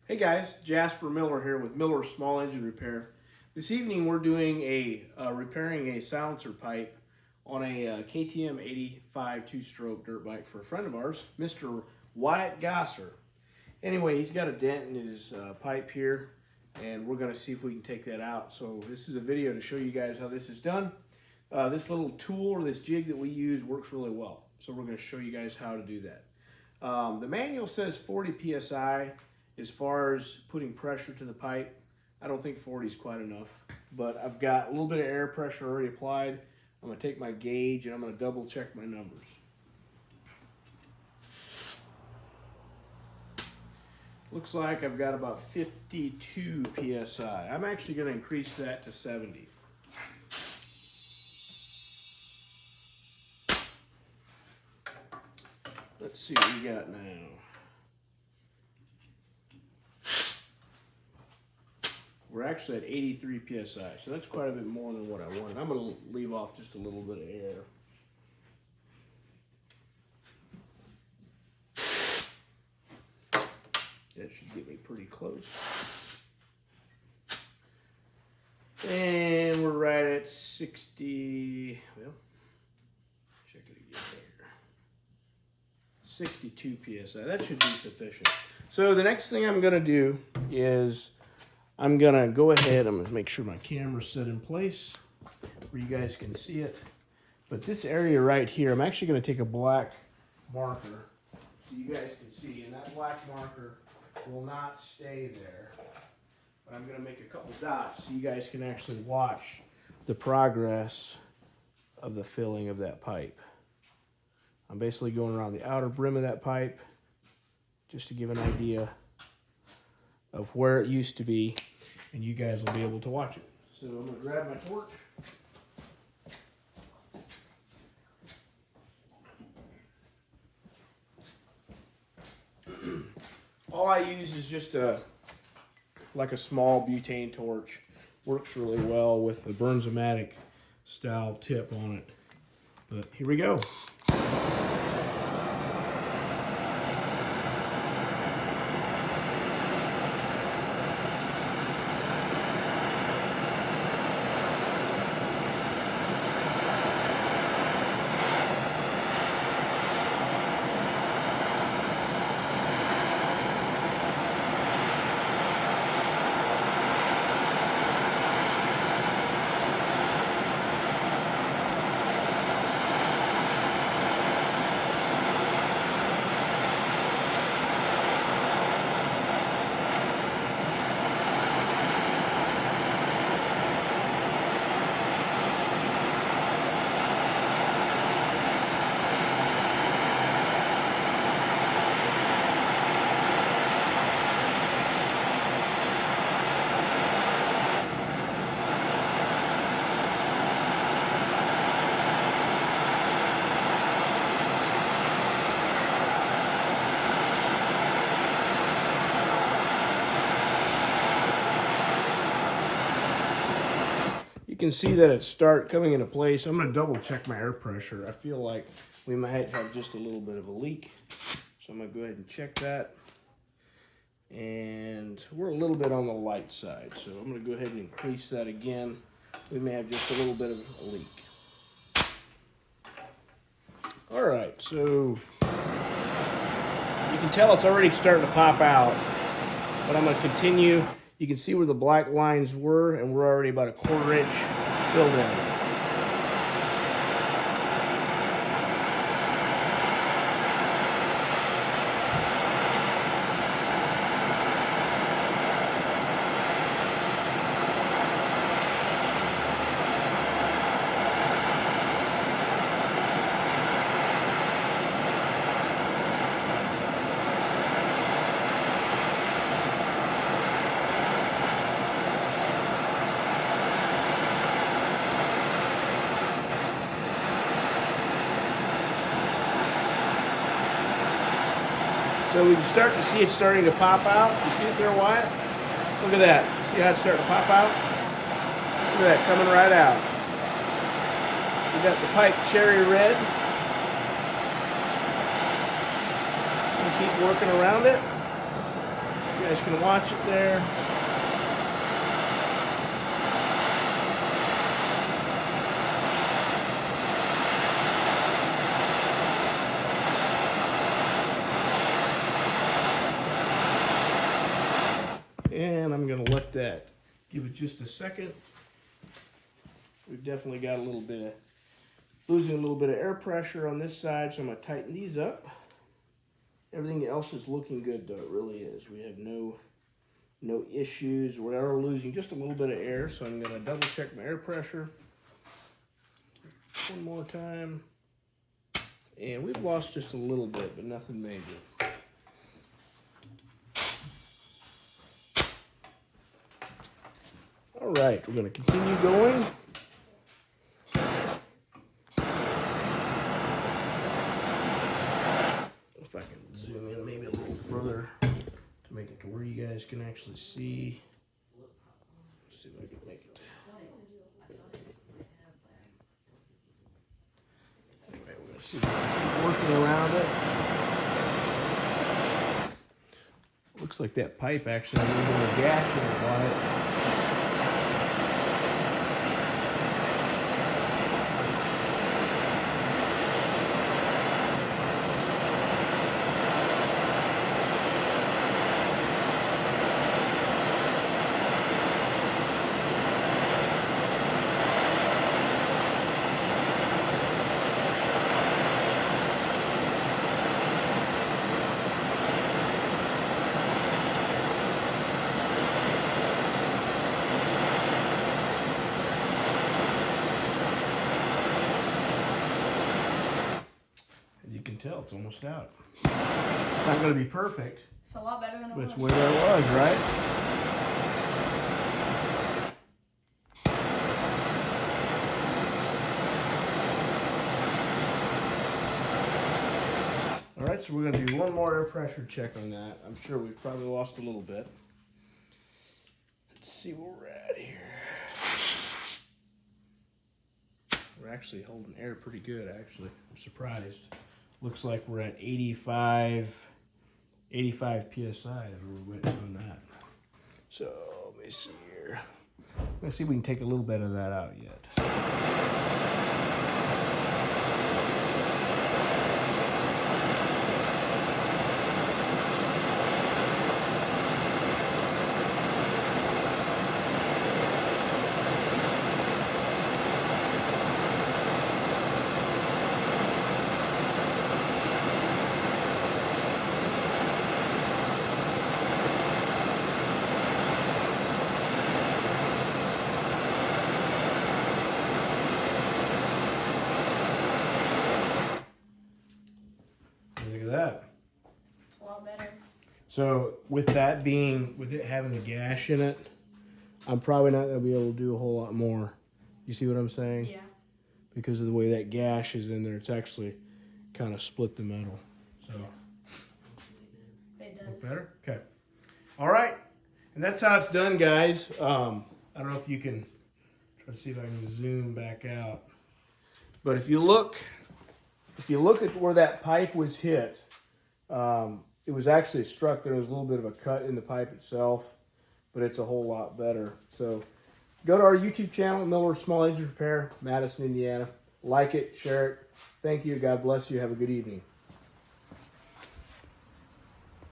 Hey guys, Jasper Miller here with Miller's Small Engine Repair. This evening we're doing repairing a silencer pipe on a KTM 85 two-stroke dirt bike for a friend of ours, Mr. Wyatt Gosser. Anyway, he's got a dent in his pipe here, and we're going to see if we can take that out. So this is a video to show you guys how this is done. This little tool or this jig that we use works really well, so we're going to show you guys how to do that. The manual says 40 psi. As far as putting pressure to the pipe, I don't think 40 is quite enough, but I've got a little bit of air pressure already applied. I'm going to take my gauge and I'm going to double check my numbers. Looks like I've got about 52 psi. I'm actually going to increase that to 70. Let's see what we got now. We're actually at 83 psi, so that's quite a bit more than what I wanted. I'm going to leave off just a little bit of air. That should get me pretty close. And we're right at 60, well, check it again here. 62 psi, that should be sufficient. So the next thing I'm going to do is I'm gonna go ahead, I'm gonna make sure my camera's set in place where you guys can see it. But this area right here, I'm actually gonna take a black marker so you guys can see, and that black marker will not stay there. But I'm gonna make a couple dots so you guys can actually watch the progress of the filling of that pipe. I'm basically going around the outer brim of that pipe just to give an idea of where it used to be, and you guys will be able to watch it. So I'm going to grab my torch. All I use is just like a small butane torch. Works really well with the Bernzomatic style tip on it. But here we go. You can see that it's coming into place. I'm going to double check my air pressure. I feel like we might have just a little bit of a leak. So I'm going to go ahead and check that. And we're a little bit on the light side. So I'm going to go ahead and increase that again. We may have just a little bit of a leak. All right, so you can tell it's already starting to pop out. But I'm going to continue. You can see where the black lines were, and we're already about a 1/4 inch filled in. So we can start to see it starting to pop out. You see it there, Wyatt? Look at that. See how it's starting to pop out? Look at that, coming right out. We got the pipe cherry red. We'll keep working around it. guys can watch it there. And I'm going to let that give it just a second. We've definitely got a little bit of, losing a little bit of air pressure on this side, so I'm going to tighten these up. Everything else is looking good though, it really is. We have no issues. We are losing just a little bit of air, so I'm going to double check my air pressure one more time. And we've lost just a little bit, but nothing major. All right, we're going to continue going. If I can zoom in maybe a little further to make it to where you guys can actually see. Let's see if I can make it. Anyway, we're going to see if I can keep working around it. Looks like that pipe actually has a little bit of gash in it on it. Tell it's almost out. It's not going to be perfect. It's a lot better than it was. was. But it's where it was, right? All right, so we're going to do one more air pressure check on that. I'm sure we've probably lost a little bit. Let's see where we're at here. We're actually holding air pretty good, actually. I'm surprised. Looks like we're at 85 PSI is where we went on that. So let me see here. Let's see if we can take a little bit of that out yet. That. It's a lot better. So with that being, with it having a gash in it, I'm probably not going to be able to do a whole lot more. You see what I'm saying? Yeah. Because of the way that gash is in there, it's actually kind of split the metal. So it does. Look better? Okay. All right. And that's how it's done, guys. I don't know if you can try to see if I can zoom back out. But if you look at where that pipe was hit, it was actually struck. There was a little bit of a cut in the pipe itself, but it's a whole lot better. So go to our YouTube channel, Miller Small Engine Repair, Madison, Indiana. Like it, share it. Thank you. God bless you. Have a good evening.